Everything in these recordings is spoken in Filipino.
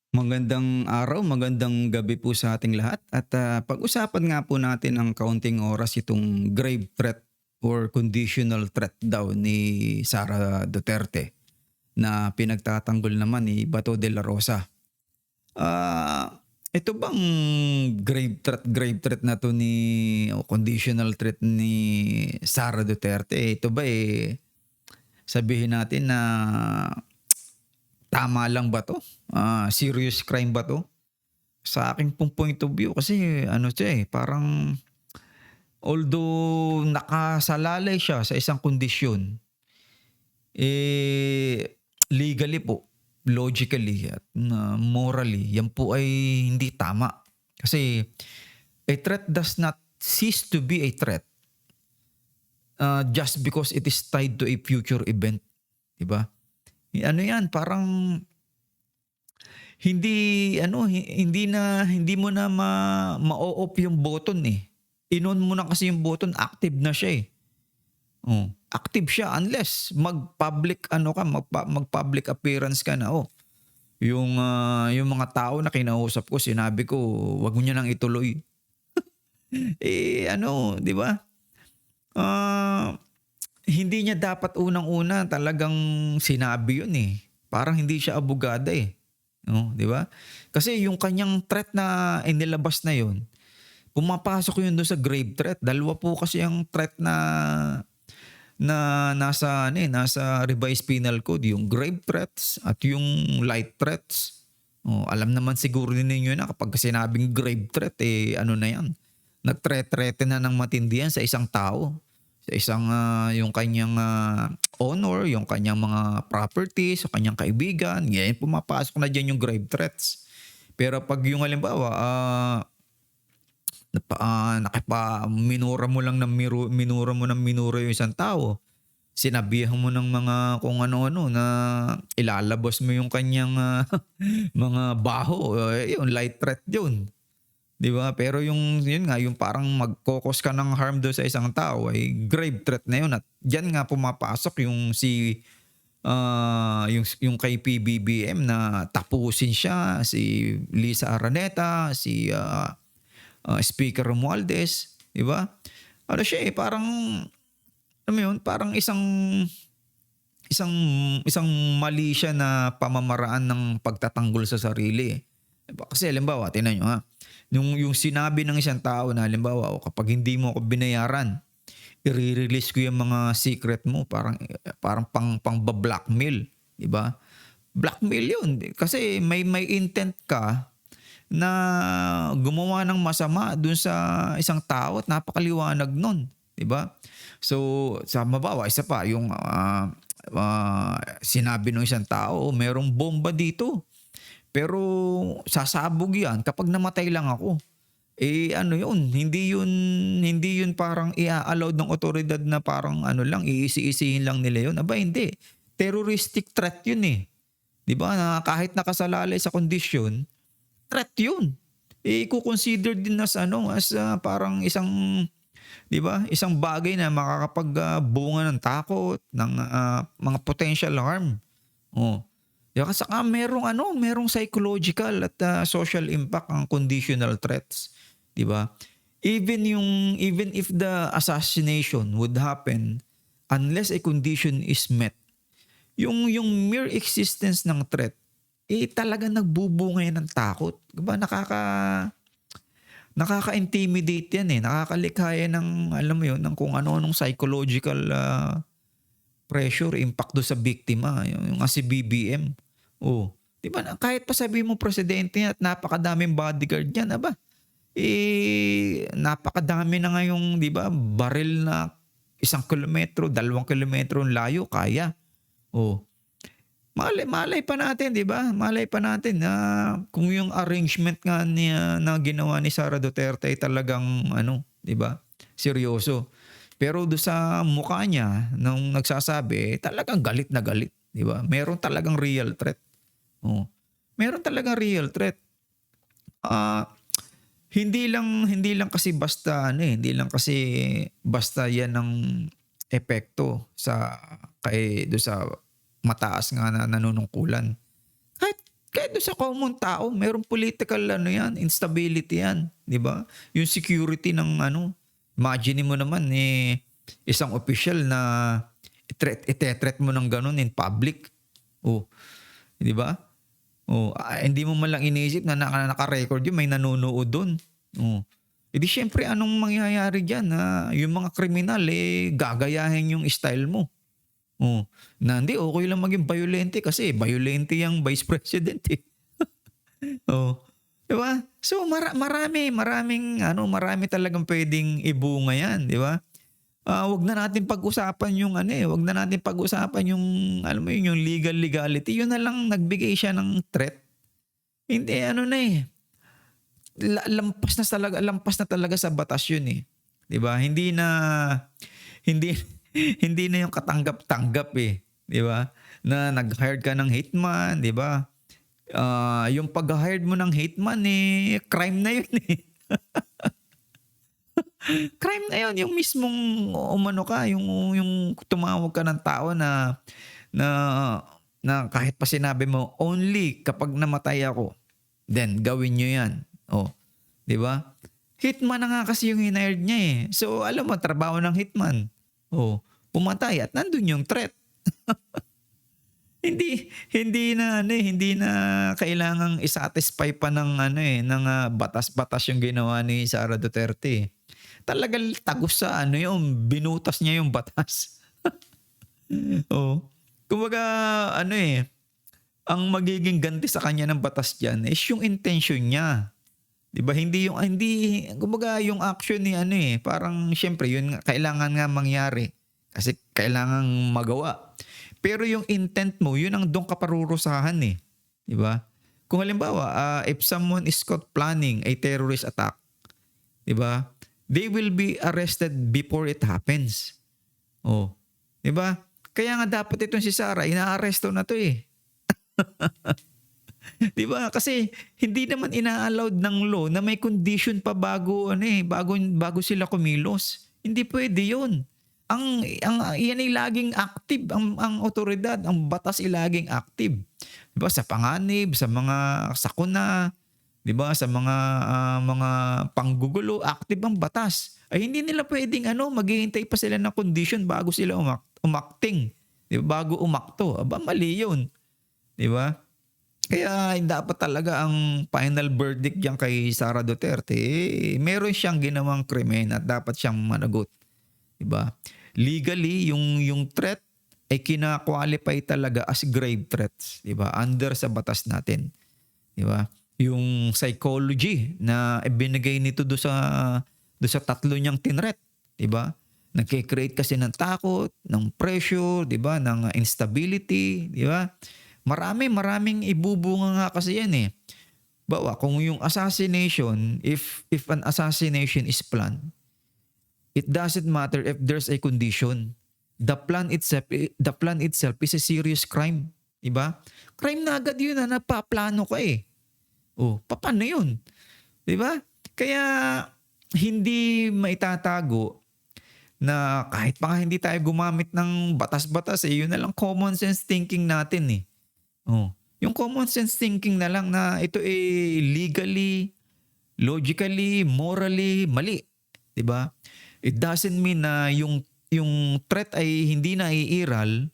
Magandang araw, magandang gabi po sa ating lahat at pag-usapan nga po natin ng kaunting oras itong grave threat or conditional threat daw ni Sara Duterte na pinagtatanggol naman ni Bato de la Rosa. Ito bang grave threat na to ni o conditional threat ni Sara Duterte, ito ba sabihin natin na tama lang ba 'to? Serious crime ba 'to? Sa akin pong point of view kasi ano siya, parang although nakasalalay siya sa isang kondisyon, legally po, logically at morally, yan po ay hindi tama. Kasi a threat does not cease to be a threat, just because it is tied to a future event, 'di ba? Ano yan, parang hindi mo na ma-o-off yung button, eh. In-on mo na kasi yung button, active na siya, eh. Active siya unless mag-public ano ka, mag-public appearance ka na, yung mga tao na kinausap ko sinabi ko, "Wag mo niyo nang ituloy." Ano, 'di ba? Ah, Hindi niya dapat unang-una talagang sinabi yun, eh. Parang hindi siya abogada, eh. 'Di ba? Kasi yung kanyang threat na inilabas na yun, pumapasok yun dun sa grave threat. Dalawa po kasi ang threat na na nasa ano, nasa revised penal code, yung grave threats at yung light threats. Alam naman siguro ninyo na kapag sinabing grave threat, ano na yan, nag-threaten na ng matindi yan sa isang tao, sa isang, yung kanyang, honor, yung kanyang mga properties, sa kanyang kaibigan, yan pumapasok na diyan yung grave threats. Pero 'pag yung halimbawa, minura mo lang ng minura mo ng minura yung isang tao, sinabihan mo ng mga kung ano-ano na ilalabas mo yung kanyang, mga baho, yun light threat yun, 'di ba? Pero yun nga, yung parang magko-cause ka ng harm dun sa isang tao ay grave threat na yun at diyan nga pumapasok yung kay PBBM na tapusin siya, si Lisa Araneta, si, Speaker Romualdez, 'di ba? Ano siya, parang alam mo yun, parang isang isang mali siya na pamamaraan ng pagtatanggol sa sarili, eh. 'Di ba, kasi halimbawa tingnan niyo, yung sinabi ng isang tao na halimbawa, "O kapag hindi mo ako binayaran, ire-release ko yung mga secret mo." Parang pang-ba-blackmail, 'di ba? Blackmail yun, kasi may intent ka na gumawa ng masama dun sa isang tao at napakaliwanag nun, 'di ba? So, sa halimbawa isa pa yung, sinabi ng isang tao, "Merong bomba dito, pero sasabog 'yan kapag namatay lang ako." Ano 'yun, hindi yun parang i-a-allow ng otoridad na parang ano lang, iisi-isihin lang nila 'yun, aba hindi. Terroristic threat 'yun, eh, 'di ba, na kahit nakasalalay sa kondisyon, threat 'yun. Iko-consider din as ano, as, parang isang 'di ba, isang bagay na makakapagbunga ng takot, ng, mga potential harm. Oh, 'di ba, saka merong psychological at, social impact ang conditional threats, 'di ba? Even if the assassination would happen, unless a condition is met, yung mere existence ng threat, talagang nagbubunga yan ng takot, 'di ba? Nakaka-intimidate yan, nakakalikha yan ng alam mo yun, ng kung ano-anong psychological, pressure, impact do sa biktima, yung nga si BBM. 'Di ba, kahit pa sabihin mo presidente yan at napakadaming bodyguard niyan, aba, napakadami na ngayong 'di ba, baril na 1 kilometro, 2 kilometro ang layo kaya. Oh, malay malay pa natin, 'di ba? Malay pa natin na kung yung arrangement nga niya na ginawa ni Sara Duterte ay talagang ano, 'di ba, seryoso. Pero do sa mukha niya nung nagsasabi, talagang galit na galit, 'di ba? Meron talagang real threat. Oh, meron talagang real threat. Ah, hindi lang kasi basta ano, hindi lang kasi basta 'yan ang epekto sa do sa mataas nga na nanunungkulan. Kahit Kahit do'n sa common tao merong political ano 'yan, instability 'yan, 'di ba? Yung security ng ano, imaginin mo naman, eh, isang opisyal na ite-threat mo ng gano'n in public. Oh, 'di ba? Oh, hindi mo man lang iniisip na naka-record yun, may nanonood dun. Oh, eh, di siyempre anong mangyayari diyan na yung mga kriminal, eh, gagayahin yung style mo. Oh, na hindi okey lang maging bayolente kasi bayolente yang vice president, eh. Oh, 'di ba? So marami talagang puwedeng ibunga 'yan, 'di ba? 'Wag na natin pag-usapan yung ano, eh, 'wag na natin pag-usapan yung alam mo yun, yung legality. Yun na lang nagbigay siya ng threat. Hindi ano na, eh, lampas na talaga sa batas yun, eh, 'di ba? Hindi hindi na yung katanggap-tanggap, eh, 'di ba? Na nag-hired ka ng hitman, 'di ba? Yung pagha-hired mo ng hitman, eh, crime na yun, eh. Crime na yun, yung mismong umano ka, yung tumawag ka ng tao na na na kahit pa sinabi mo, "Only kapag namatay ako, then gawin niyo 'yan." Oh, 'di ba? Hitman na nga kasi yung hired niya, eh. So, alam mo trabaho ng hitman, oh, pumatay at nandun yung threat. Hindi na ano, eh, hindi na kailangang i-satisfy pa ng ano, eh, ng, batas-batas yung ginawa ni Sara Duterte, eh. Talagang tagos sa ano yun, binutas niya yung batas. Oo. Kumbaga ano, eh, ang magiging ganti sa kanya ng batas diyan is yung intention niya. 'Di ba hindi kumbaga yung action ni ano, eh, parang siyempre yun nga kailangan nga mangyari kasi kailangang magawa. Pero yung intent mo yun ang dun ka parurusahan, eh, 'di ba? Kung halimbawa, if someone is caught planning a terrorist attack, 'di ba? They will be arrested before it happens. Oh, 'di ba? Kaya nga dapat itong si Sarah inaaresto na 'to, eh. 'Di ba? Kasi hindi naman ina-allowed ng law na may condition pa bago ano, eh, bago sila kumilos. Hindi puwede 'yun. Ang iyan ay laging active ang awtoridad, ang batas ay laging active. 'Di ba sa panganib, sa mga sakuna, 'di ba sa mga panggugulo, active ang batas. Ay hindi nila puwedeng ano, maghihintay pa sila ng condition bago sila umakting, 'di ba, bago umakto. Aba mali 'yun, 'di ba? Kaya dapat talaga ang final verdict diyan kay Sara Duterte, eh, meron siyang ginawang krimen at dapat siyang managot, 'di ba? Legally yung threat ay kina-qualify talaga as grave threats, 'di ba? Under sa batas natin, 'di ba? Yung psychology na ibinigay nito do sa tatlo niyang tinret, 'di ba? Nagke-create kasi ng takot, ng pressure, 'di ba, ng instability, 'di ba? Maraming ibubunga nga kasi 'yan, eh. Bawa kung yung assassination, if an assassination is planned, it doesn't matter if there's a condition. The plan itself is a serious crime, 'di ba? Crime na agad 'yun na napaplano ka, eh. Oh, papaano 'yun? 'Di ba? Kaya hindi maitatago na kahit pa nga hindi tayo gumamit ng batas-batas, eh, 'yun na lang common sense thinking natin, eh. Oh, yung common sense thinking na lang na ito, eh, legally, logically, morally mali, 'di ba? It doesn't mean na yung threat ay hindi naiiral,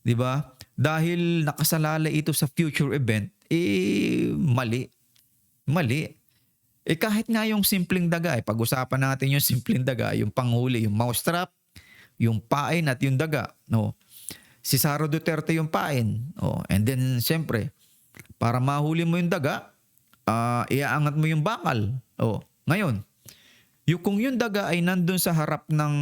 'di ba? Dahil nakasalalay ito sa future event, eh, mali, mali. Eh, kahit nga yung simpleng daga, eh, pag-usapan natin yung simpleng daga, yung panghuli, yung mousetrap, yung pain at yung daga, no? Si Sara Duterte yung pain, oh, and then siyempre para mahuli mo yung daga, iaangat mo yung bakal. Oh, ngayon, kung yung daga ay nandun sa harap ng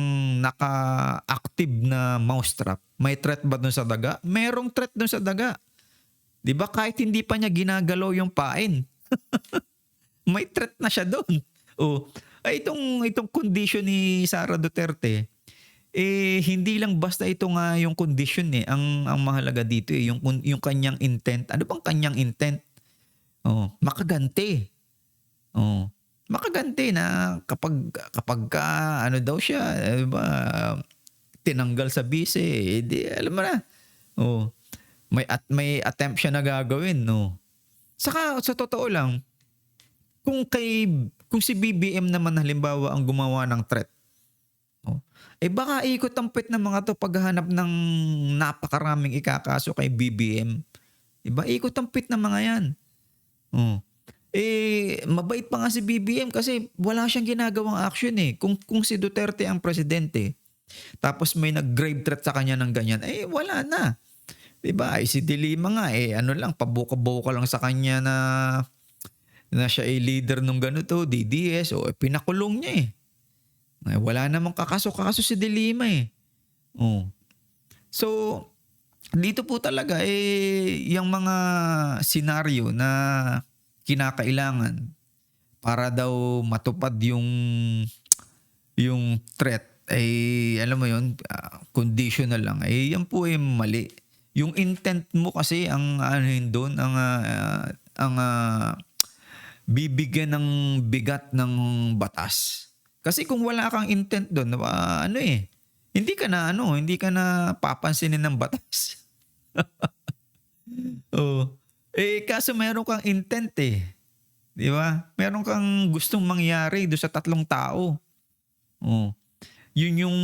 naka-active na mousetrap, may threat ba dun sa daga? Merong threat dun sa daga. 'Di ba kahit hindi pa niya ginagalaw yung pain, may threat na siya dun. Oh, ay itong condition ni Sara Duterte, eh, hindi lang basta ito nga yung condition, eh, ang mahalaga dito, eh, yung kanyang intent. Ano bang kanyang intent? Oh, makaganti. Oh, makaganti na kapagka ano daw siya, 'di ba, tinanggal sa bise, eh, di alam mo na. Oh, may attempt siya na gagawin, 'no. Saka sa totoo lang, kung kung si BBM naman halimbawa ang gumawa ng threat, oh, eh baka ikot ang puwet ng mga 'to paghahanap ng napakaraming ikakaso kay BBM, 'di ba? Ikot ang puwet ng mga 'yan, oh. Eh, mabait pa nga si BBM kasi wala siyang ginagawang action, eh. Kung si Duterte ang presidente, tapos may nag-grave threat sa kanya ng ganyan, eh wala na, 'di ba? Eh, si De Lima nga, eh, ano lang pabuka-buka lang sa kanya na siya ay leader nung ganito, DDS, o eh, pinakulong niya, eh. Eh, wala namang kakaso-kaso si De Lima, eh. Oh. So, dito po talaga, eh, yung mga senaryo na kinakailangan para daw matupad yung threat ay alam mo yun, conditional lang, eh, yan po ay mali. Yung intent mo kasi ang anuhin dun, bibigyan ng bigat ng batas. Kasi kung wala kang intent dun, ano, eh, hindi ka na papansinin ng batas. Oo. Eh, kaso meron kang intent, eh, 'di ba? Meron kang gustong mangyari dun sa tatlong tao. Oh. Yun yung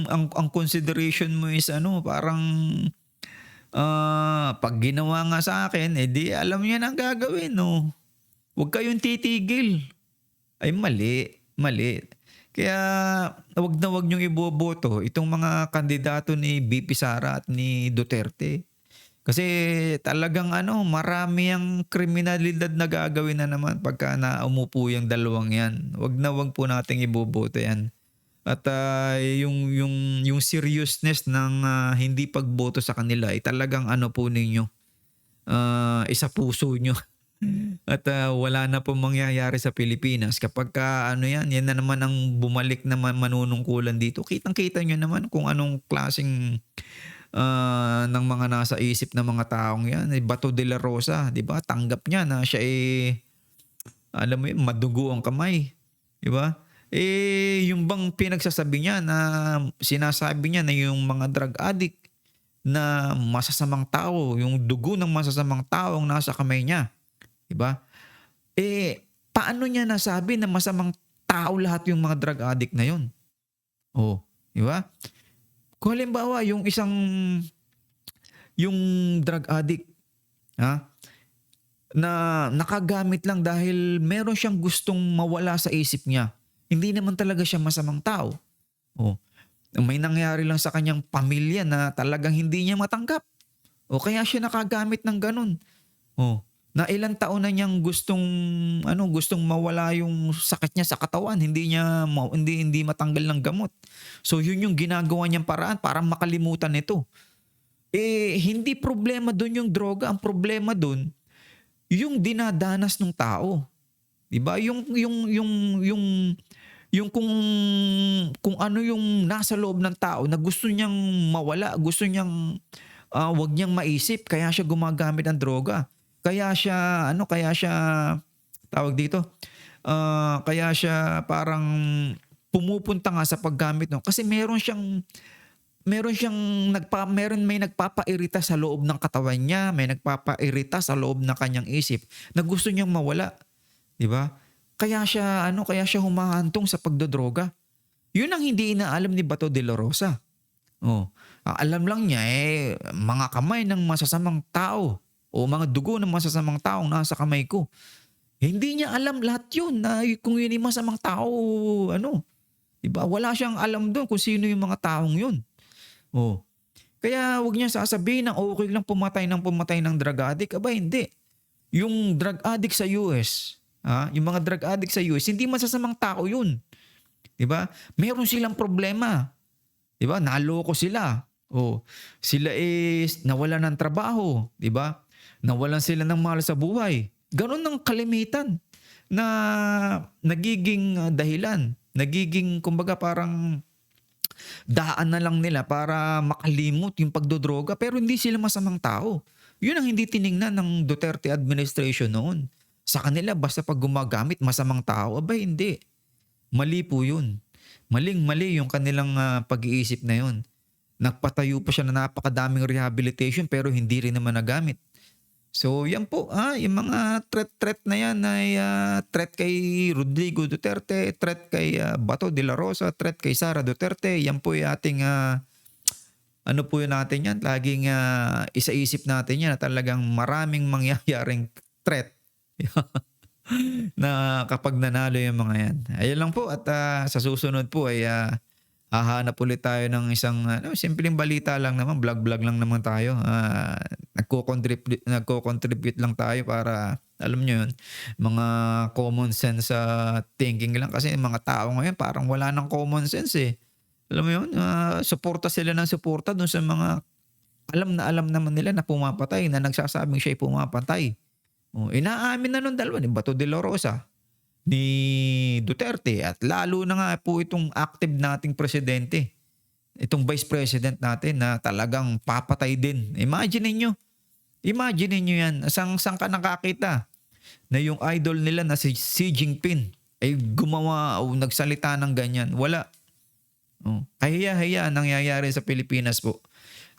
ang consideration mo is ano, parang, 'pag ginawa nga sa akin, eh, di alam niya na ang gagawin, oh. Huwag kayong titigil. Ay mali, mali. Kaya wag na wag niyong iboboto itong mga kandidato ni VP Sara at ni Duterte. Kasi talagang ano, marami ang kriminalidad na gagawin na naman pagka umupo yung dalawang 'yan. Wag na wag po nating iboboto 'yan. At, yung seriousness ng, hindi pagboto sa kanila ay talagang ano po ninyo, isapuso niyo. At, wala na pong mangyayari sa Pilipinas kapagka ano 'yan na naman ang bumalik na manunungkulan dito. Kitang-kita niyo naman kung anong klaseng, ng mga nasa isip ng mga taong 'yan. Eh, Bato de la Rosa, 'di ba, tanggap niya na siya, eh, alam mo 'yun, madugo ang kamay, 'di ba? Eh, yung bang pinagsasabi niya na sinasabi niya na yung mga drug addict na masasamang tao, yung dugo ng masasamang tao ang nasa kamay niya, 'di ba? Eh, paano niya nasabi na masamang tao lahat yung mga drug addict na yun? Oh, 'di ba? Kung halimbawa yung drug addict, ha, na nakagamit lang dahil meron siyang gustong mawala sa isip niya. Hindi naman talaga siya masamang tao. Oh, may nangyari lang sa kanyang pamilya na talagang hindi niya matanggap. O kaya siya nakagamit ng gano'n. Oh, na ilang taon na niyang gustong mawala yung sakit niya sa katawan, hindi matanggal ng gamot. So yun yung ginagawa niyang paraan para makalimutan nito. Eh, hindi problema dun yung droga, ang problema dun yung dinadanas ng tao, 'di ba? Yung kung ano yung nasa loob ng tao na gusto niyang mawala, gusto niyang, 'wag niyang maisip kaya siya gumagamit ng droga. Kaya siya tawag dito, kaya siya parang pumupunta nga sa paggamit nun kasi may nagpapairita sa loob ng katawan niya, may nagpapairita sa loob ng kanyang isip na gusto niyang mawala, 'di ba? Kaya siya humahantong sa pagdodroga. 'Yun ang hindi inaalam ni Bato de la Rosa. Oh, ang alam lang niya, eh, mga kamay ng masasamang tao o mga dugo ng masasamang taong nasa kamay ko. Hindi niya alam lahat 'yun na kung 'yun yung masamang tao, ano, 'di ba? Wala siyang alam do'n kung sino yung mga taong 'yun. Oh, kaya huwag niyang sasabihin na okey lang pumatay ng drug addict, aba hindi. Yung drug addict sa US, yung mga drug addict sa US hindi masasamang tao 'yun, 'di ba? Meron silang problema, 'di ba? Naloko sila. Oh, sila is nawalan ng trabaho, 'di ba? Nawalan sila ng mahal sa buhay. Gano'n ang kalimitan na nagiging, dahilan, nagiging kumbaga parang daan na lang nila para makalimot yung pagdodroga pero hindi sila masamang tao. Yun ang hindi tiningnan ng Duterte administration noon. Sa kanila basta 'pag gumagamit masamang tao, aba hindi. Mali po yun. Maling-mali yung kanilang, pag-iisip na yun. Nagpatayo pa siya ng napakadaming rehabilitation pero hindi rin naman nagamit. So yan po, yung mga threat na yan ay threat kay Rodrigo Duterte, threat kay Bato de la Rosa, threat kay Sara Duterte. Yan po yung ating ano po yun natin yan, laging isaisip natin yan na talagang maraming mangyayaring threat na kapag nanalo yung mga yan. Ayun lang po at sa susunod po ay hahanap ulit tayo ng isang simpleng balita lang naman, vlog-vlog lang naman tayo. Nagko-contribute lang tayo para, alam nyo yun, mga common sense thinking lang. Kasi mga tao ngayon parang wala ng common sense eh. Alam mo yun, suporta sila ng suporta dun sa mga alam naman nila na pumapatay, na nagsasabing siya'y pumapatay. Inaamin na nung dalawa ni Bato de la Rosa, ni Duterte, at lalo na nga po itong active nating presidente, itong vice president natin na talagang papatay din. Imagine niyo yan. Sang ka nakakita na yung idol nila na si Xi Jinping ay gumawa o nagsalita ng ganyan? Wala. Kahiya-hiya ang nangyayari sa Pilipinas po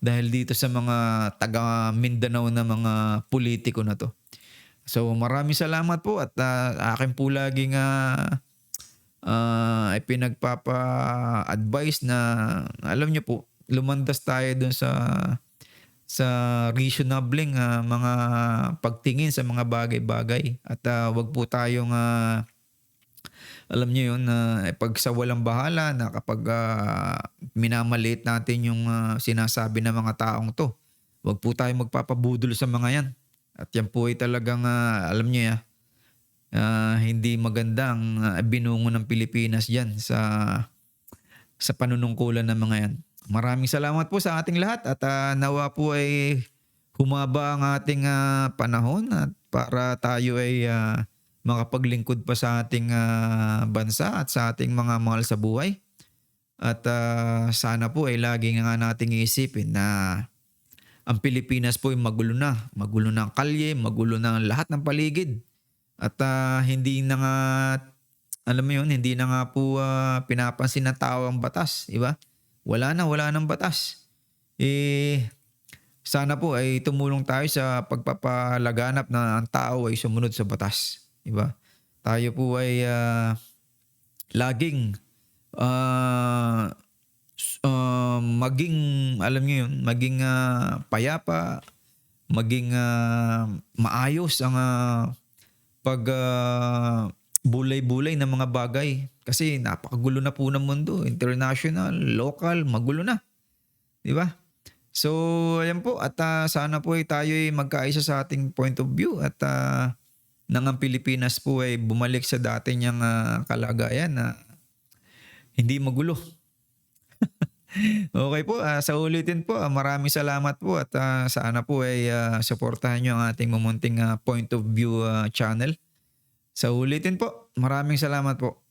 dahil dito sa mga taga Mindanao na mga politiko na to. So maraming salamat po at akin po laging ay pinagpapa-advise na alam niyo po, lumandas tayo dun sa reasonabling mga pagtingin sa mga bagay-bagay at wag po tayong alam niyo yun na pagsawalang bahala na kapag minamaliit natin yung sinasabi ng mga taong to. Wag po tayo magpapabudol sa mga yan. At yan po ay talagang alam niyo hindi magandang binungo ng Pilipinas diyan sa panunungkulan ng mga yan. Maraming salamat po sa ating lahat at nawa po ay humaba ang ating panahon at para tayo ay makapaglingkod pa sa ating bansa at sa ating mga mahal sa buhay. At sana po ay lagi nga nating iisipin na ang Pilipinas po ay magulo na. Magulo na ang kalye, magulo na ang lahat ng paligid. At hindi na nga, alam mo yun, hindi na nga po pinapansin ng tao ang batas. Diba? Wala nang batas. Sana po ay tumulong tayo sa pagpapalaganap na ang tao ay sumunod sa batas. Diba? Tayo po ay laging maging, alam niyo yun, maging payapa, maging maayos ang pag bulay-bulay ng mga bagay. Kasi napakagulo na po ng mundo. International, local, magulo na. Di ba? So, ayan po. At sana po ay tayo ay magkaisa sa ating point of view. At nang ang Pilipinas po ay bumalik sa dati niyang kalagayan na hindi magulo. Okay po, sa ulitin po, maraming salamat po at sana po ay suportahan nyo ang ating mumunting Point of View channel. Sa ulitin po, maraming salamat po.